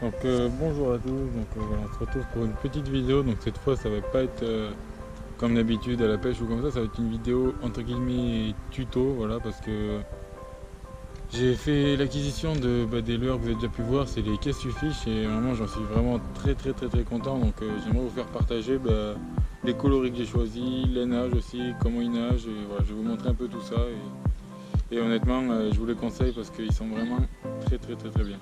Donc bonjour à tous, voilà, on se retrouve pour une petite vidéo. Donc cette fois ça va pas être comme d'habitude à la pêche ou comme ça va être une vidéo entre guillemets tuto, voilà, parce que j'ai fait l'acquisition des leurres que vous avez déjà pu voir, c'est les caisses fish et vraiment j'en suis vraiment très content. Donc j'aimerais vous faire partager les coloris que j'ai choisis, les nages aussi, comment ils nagent, et voilà, je vais vous montrer un peu tout ça et honnêtement je vous les conseille parce qu'ils sont vraiment très bien.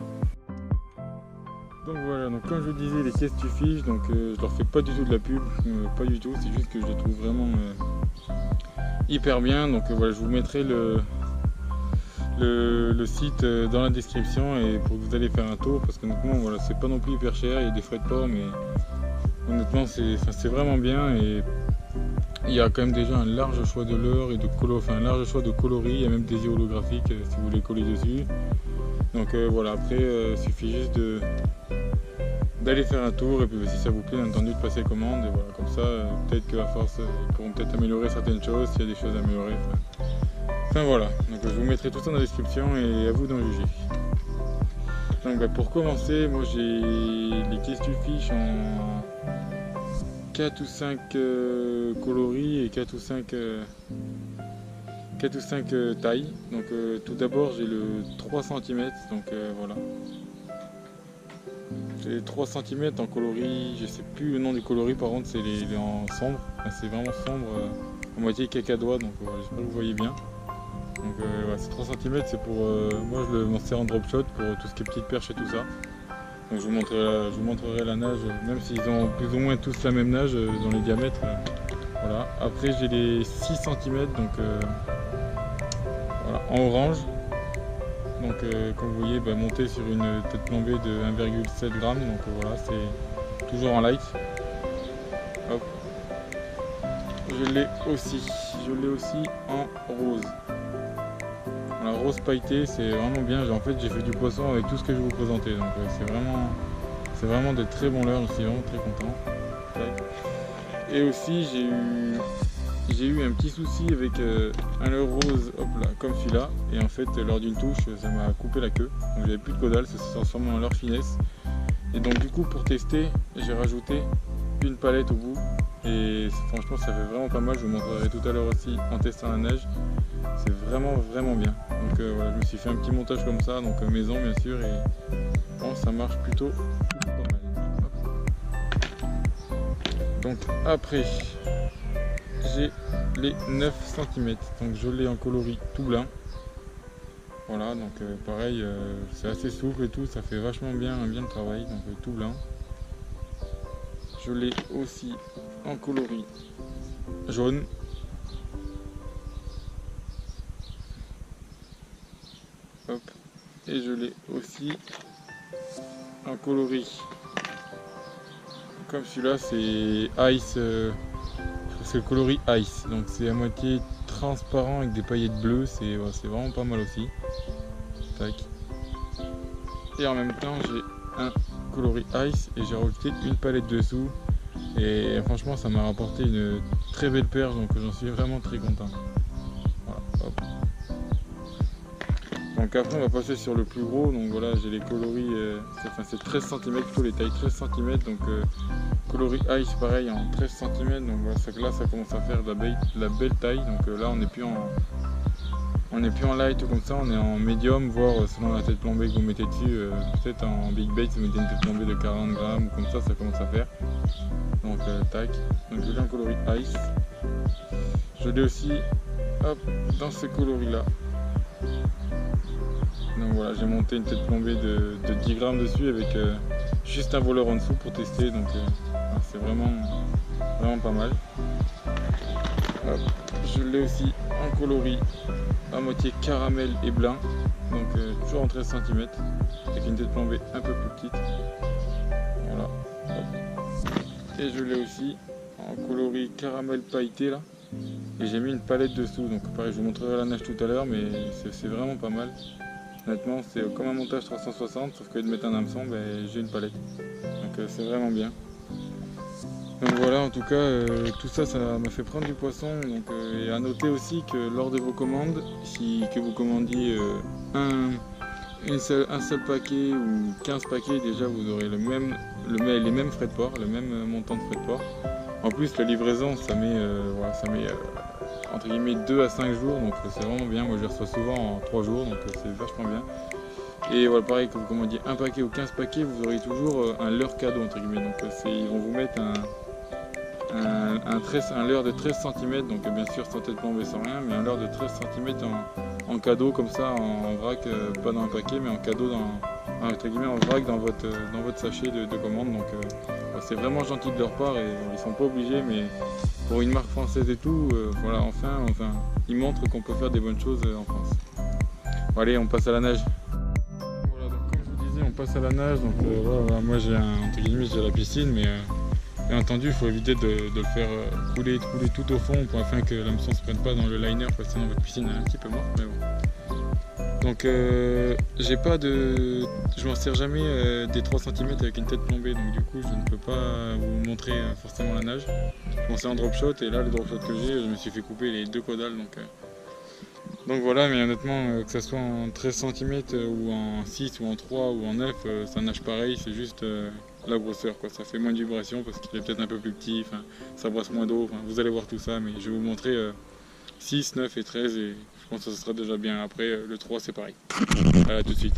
Donc voilà, donc comme je vous disais, les caisses tu fiches, donc je leur fais pas du tout de la pub, pas du tout, c'est juste que je les trouve vraiment hyper bien. Donc voilà, je vous mettrai le site dans la description et pour que vous allez faire un tour, parce que honnêtement voilà, c'est pas non plus hyper cher, il y a des frais de port, mais honnêtement c'est vraiment bien et il y a quand même déjà un large choix de leurres et de un large choix de coloris, il y a même des holographiques si vous voulez coller dessus. Donc voilà, après il suffit juste d'aller faire un tour et puis si ça vous plaît bien entendu de passer commande et voilà, comme ça peut-être qu'à force ils pourront peut-être améliorer certaines choses s'il y a des choses à améliorer. Enfin voilà, donc je vous mettrai tout ça dans la description et à vous d'en juger. Donc pour commencer, moi j'ai les caisses du fiche en 4 ou 5 coloris et 4 ou 5 tailles. Donc tout d'abord j'ai le 3 cm, donc voilà. J'ai 3 cm en coloris, je sais plus le nom du coloris, par contre c'est les en sombre, enfin, c'est vraiment sombre, à moitié cacadois, donc voilà, j'espère que vous voyez bien. Donc voilà, c'est 3 cm, c'est pour, moi je m'en sers en drop shot pour tout ce qui est petites perches et tout ça. Donc je vous montrerai la nage, même s'ils ont plus ou moins tous la même nage dans les diamètres. Voilà. Après j'ai les 6 cm, donc voilà, en orange. Donc comme vous voyez, monté sur une tête plombée de 1,7 g, donc voilà, c'est toujours en light. Hop. Je l'ai aussi en rose. La rose pailletée, c'est vraiment bien. En fait, j'ai fait du poisson avec tout ce que je vais vous présenter, donc c'est vraiment des très bons leurres. Je suis vraiment très content. Et aussi j'ai eu un petit souci avec un leurre rose, hop là, comme celui-là, et en fait lors d'une touche ça m'a coupé la queue, donc j'avais plus de caudale, ça se transforme en leurre finesse. Et donc du coup pour tester j'ai rajouté une palette au bout et franchement ça fait vraiment pas mal. Je vous montrerai tout à l'heure aussi en testant la neige, c'est vraiment bien. Donc voilà, je me suis fait un petit montage comme ça, donc maison bien sûr, et bon, ça marche plutôt pas mal. Donc après j'ai les 9 cm, donc je l'ai en coloris tout blanc. Voilà, donc pareil, c'est assez souple et tout, ça fait vachement bien le travail, donc tout blanc. Je l'ai aussi en coloris jaune. Hop. Et je l'ai aussi en coloris comme celui-là, c'est Ice, c'est le coloris Ice, donc c'est à moitié transparent avec des paillettes bleues, c'est vraiment pas mal aussi. Tac. Et en même temps j'ai un coloris Ice et j'ai rajouté une palette dessous et franchement ça m'a rapporté une très belle perche, donc j'en suis vraiment très content. Voilà, hop. Donc après on va passer sur le plus gros, donc voilà, j'ai les coloris, c'est 13 cm, plutôt les tailles 13 cm, donc coloris Ice pareil en 13 cm, donc voilà, là ça commence à faire de la belle taille, donc là on n'est plus en light ou comme ça, on est en médium, voire selon la tête plombée que vous mettez dessus, peut-être en big bait si vous mettez une tête plombée de 40 grammes ou comme ça commence à faire. Donc tac, donc je l'ai en coloris Ice. Je l'ai aussi hop, dans ce coloris là. Donc voilà, j'ai monté une tête plombée de 10 grammes dessus avec juste un voleur en dessous pour tester, donc c'est vraiment pas mal. Hop, je l'ai aussi en coloris à moitié caramel et blanc, donc toujours en 13 cm avec une tête plombée un peu plus petite. Voilà. Hop. Et je l'ai aussi en coloris caramel pailleté là, et j'ai mis une palette dessous, donc pareil je vous montrerai la nage tout à l'heure, mais c'est vraiment pas mal. Honnêtement c'est comme un montage 360, sauf que de mettre un hameçon, j'ai une palette, donc c'est vraiment bien. Donc voilà, en tout cas tout ça m'a fait prendre du poisson, donc, et à noter aussi que lors de vos commandes, que vous commandiez un seul paquet ou 15 paquets, déjà vous aurez les mêmes frais de port, le même montant de frais de port. En plus la livraison ça met, entre guillemets 2 à 5 jours, donc c'est vraiment bien. Moi je les reçois souvent en 3 jours, donc c'est vachement bien. Et voilà, pareil, comme on dit, un paquet ou 15 paquets, vous aurez toujours un leurre cadeau entre guillemets. Donc ils vont vous mettre un leurre de 13 cm, donc bien sûr sans tête plombée, sans rien, mais un leurre de 13 cm en cadeau comme ça, en vrac, pas dans un paquet, mais en cadeau entre guillemets en vrac dans votre sachet de commande. Donc c'est vraiment gentil de leur part, et ils sont pas obligés, mais pour une marque française et tout, voilà, enfin, ils montrent qu'on peut faire des bonnes choses en France. Bon, allez, on passe à la nage. Voilà, donc comme je vous disais, on passe à la nage. Donc voilà, moi j'ai entre guillemets j'ai la piscine, mais bien entendu il faut éviter de le faire couler tout au fond afin que l'hameçon ne se prenne pas dans le liner, parce que sinon votre piscine est un petit peu morte, mais bon. Donc je m'en sers jamais des 3 cm avec une tête plombée, donc du coup je ne peux pas vous montrer forcément la nage. Je m'en sers en drop shot, et là le drop shot que j'ai, je me suis fait couper les 2 caudales, donc voilà. Mais honnêtement, que ce soit en 13 cm ou en 6 ou en 3 ou en 9, ça nage pareil, c'est juste la grosseur, quoi. Ça fait moins de vibration parce qu'il est peut-être un peu plus petit, ça brasse moins d'eau, vous allez voir tout ça, mais je vais vous montrer 6, 9 et 13, et je pense que ça sera déjà bien. Après le 3 c'est pareil. Voilà, tout de suite.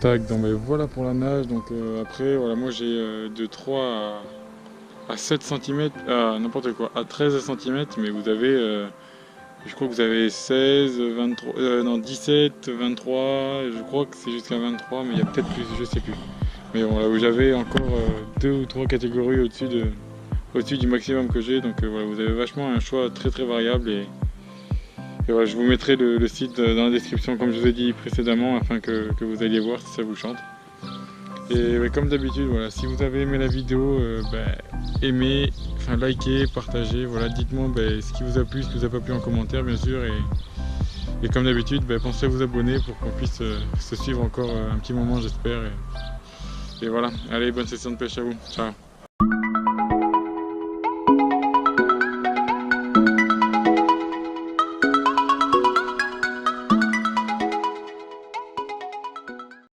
Tac, donc ben, voilà pour la nage. Donc après, voilà, moi j'ai de 3 à 7 cm, n'importe quoi, à 13 cm, mais vous avez, je crois que vous avez 16, 23, non 17, 23, je crois que c'est jusqu'à 23, mais il y a peut-être plus, je sais plus. Mais bon, là où j'avais encore 2 ou 3 catégories au-dessus du maximum que j'ai, donc voilà, vous avez vachement un choix très très variable et voilà, je vous mettrai le site dans la description comme je vous ai dit précédemment afin que vous alliez voir si ça vous chante. Et comme d'habitude, voilà, si vous avez aimé la vidéo, aimez, enfin likez, partagez, voilà, dites-moi ce qui vous a plu, ce qui vous a pas plu en commentaire bien sûr et comme d'habitude, pensez à vous abonner pour qu'on puisse se suivre encore un petit moment j'espère et voilà, allez bonne session de pêche à vous, ciao.